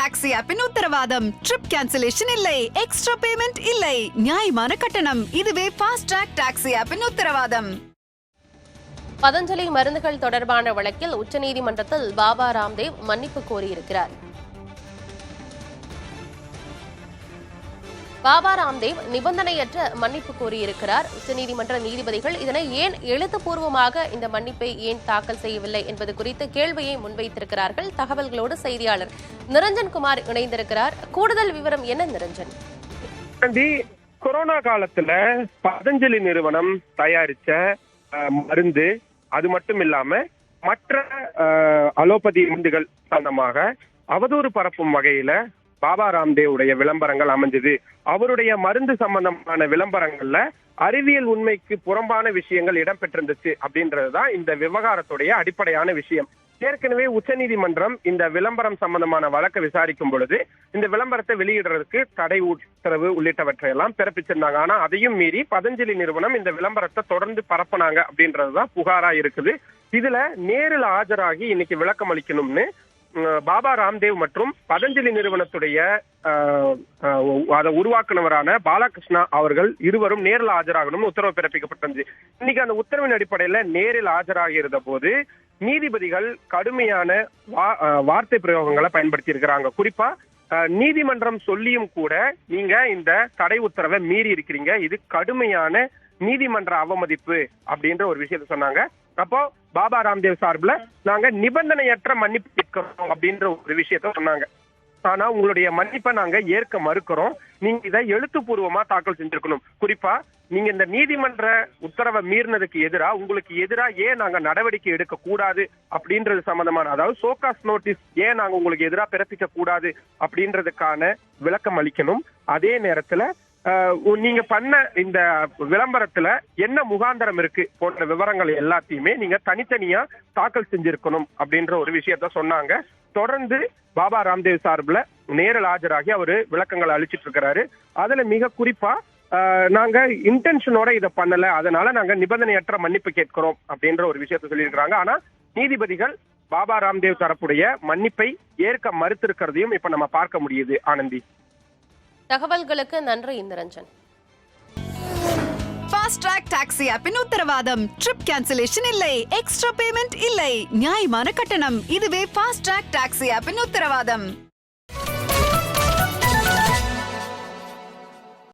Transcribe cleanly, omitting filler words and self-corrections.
Taxi ஆப்பின் உத்தரவாதம். Trip cancellation இல்லை, extra payment இல்லை, நியாயமான கட்டணம். இதுவே ஃபாஸ்ட் ட்ராக் டாக்ஸி ஆப்பின் உத்தரவாதம். பதஞ்சலி மருந்துகள் தொடர்பான வழக்கில் உச்சநீதிமன்றத்தில் பாபா ராம்தேவ் மன்னிப்பு கோரியிருக்கிறார். பாபா ராம்தேவ் நிபந்தனையற்ற மன்னிப்பு கோரியிருக்கிறார். உச்சநீதிமன்ற நீதிபதிகள் இதனை ஏன் எழுத்துப்பூர்வமாக இந்த மன்னிப்பை ஏன் தாக்கல் செய்யவில்லை என்பது குறித்து கேள்வியை முன்வைத்திருக்கிறார்கள். தகவல்களோடு செய்தியாளர் நிரஞ்சன் குமார் இணைந்திருக்கிறார். கூடுதல் விவரம் என்ன நிரஞ்சன்? கொரோனா காலத்துல பதஞ்சலி நிறுவனம் தயாரிச்ச மருந்து, அது மட்டும் இல்லாம மற்ற அலோபதி மருந்துகள் சம்பந்தமாக அவதூறு பரப்பும் வகையில பாபா ராம்தேவ் உடைய விளம்பரங்கள் அமைஞ்சது. அவருடைய மருந்து சம்பந்தமான விளம்பரங்கள்ல அறிவியல் உண்மைக்கு புறம்பான விஷயங்கள் இடம்பெற்றிருந்துச்சு அப்படின்றதுதான் இந்த விவகாரத்துடைய அடிப்படையான விஷயம். ஏற்கனவே உச்சநீதிமன்றம் இந்த விளம்பரம் சம்பந்தமான வழக்கை விசாரிக்கும் பொழுது இந்த விளம்பரத்தை வெளியிடுறதுக்கு தடை உத்தரவு உள்ளிட்டவற்றையெல்லாம் பிறப்பிச்சிருந்தாங்க. ஆனா அதையும் மீறி பதஞ்சலி நிறுவனம் இந்த விளம்பரத்தை தொடர்ந்து பரப்புனாங்க அப்படின்றதுதான் புகாரா இருக்குது. இதுல நேரில் ஆஜராகி இன்னைக்கு விளக்கம் அளிக்கணும்னு பாபா ராம்தேவ் மற்றும் பதஞ்சலி நிறுவனத்துடைய அதை உருவாக்குனவரான பாலகிருஷ்ணா அவர்கள் இருவரும் நேரில் ஆஜராகணும்னு உத்தரவு பிறப்பிக்கப்பட்டது. இன்னைக்கு அந்த உத்தரவின் அடிப்படையில நேரில் ஆஜராகி இருந்த போது நீதிபதிகள் கடுமையான வார்த்தை பிரயோகங்களை பயன்படுத்தி இருக்கிறாங்க. குறிப்பா நீதிமன்றம் சொல்லியும் கூட நீங்க இந்த தடை உத்தரவை மீறி இருக்கிறீங்க, இது கடுமையான நீதிமன்ற அவமதிப்பு அப்படின்ற ஒரு விஷயத்த சொன்னாங்க. அப்போ பாபா ராம்தேவ் சார்பில் நாங்க நிபந்தனையற்ற மன்னிப்பு கேட்கிறோம் அப்படின்ற ஒரு விஷயத்த சொன்னாங்க. ஆனா உங்களுடைய மன்னிப்பை நாங்க ஏற்க மறுக்கிறோம், நீங்க இதை எழுத்துப்பூர்வமா தாக்கல் செஞ்சிருக்கணும். குறிப்பா நீங்க இந்த நீதிமன்ற உத்தரவை மீறினதுக்கு எதிராக உங்களுக்கு எதிராக ஏன் நாங்க நடவடிக்கை எடுக்க கூடாது அப்படின்றது சம்பந்தமான, அதாவது சோகாஸ் நோட்டீஸ் ஏன் நாங்க உங்களுக்கு எதிராக பிறப்பிக்க கூடாது அப்படின்றதுக்கான விளக்கம் அளிக்கணும். அதே நேரத்துல நீங்க பண்ண இந்த விளம்பரத்துல என்ன முகாந்திரம் இருக்கு போன்ற விவரங்கள் எல்லாத்தையுமே நீங்க தனித்தனியா தாக்கல் செஞ்சிருக்கணும் அப்படின்ற ஒரு விஷயத்த சொன்னாங்க. தொடர்ந்து பாபா ராம்தேவ் சார்பில் நேரில் ஆஜராகி அவரு விளக்கங்களை அளிச்சிட்டு இருக்கிறாரு. அதுல மிக குறிப்பா நாங்க இன்டென்ஷனோட இதை பண்ணல, அதனால நாங்க நிபந்தனையற்ற மன்னிப்பு கேட்கிறோம் அப்படின்ற ஒரு விஷயத்த சொல்லியிருக்கிறாங்க. ஆனா நீதிபதிகள் பாபா ராம்தேவ் தரப்புடைய மன்னிப்பை ஏற்க மறுத்திருக்கிறதையும் இப்ப நம்ம பார்க்க முடியுது. ஆனந்தி, தகவல்களுக்கு நன்றி நிரஞ்சன். ஃபாஸ்ட் ட்ராக் டாக்ஸி ஆப்பின் உத்தரவாதம். ட்ரிப் கேன்சலேஷன் இல்லை, எக்ஸ்ட்ரா பேமெண்ட் இல்லை, நியாயமான கட்டணம். இதுவே ஃபாஸ்ட் ட்ராக் டாக்ஸி ஆப்பின் உத்தரவாதம்.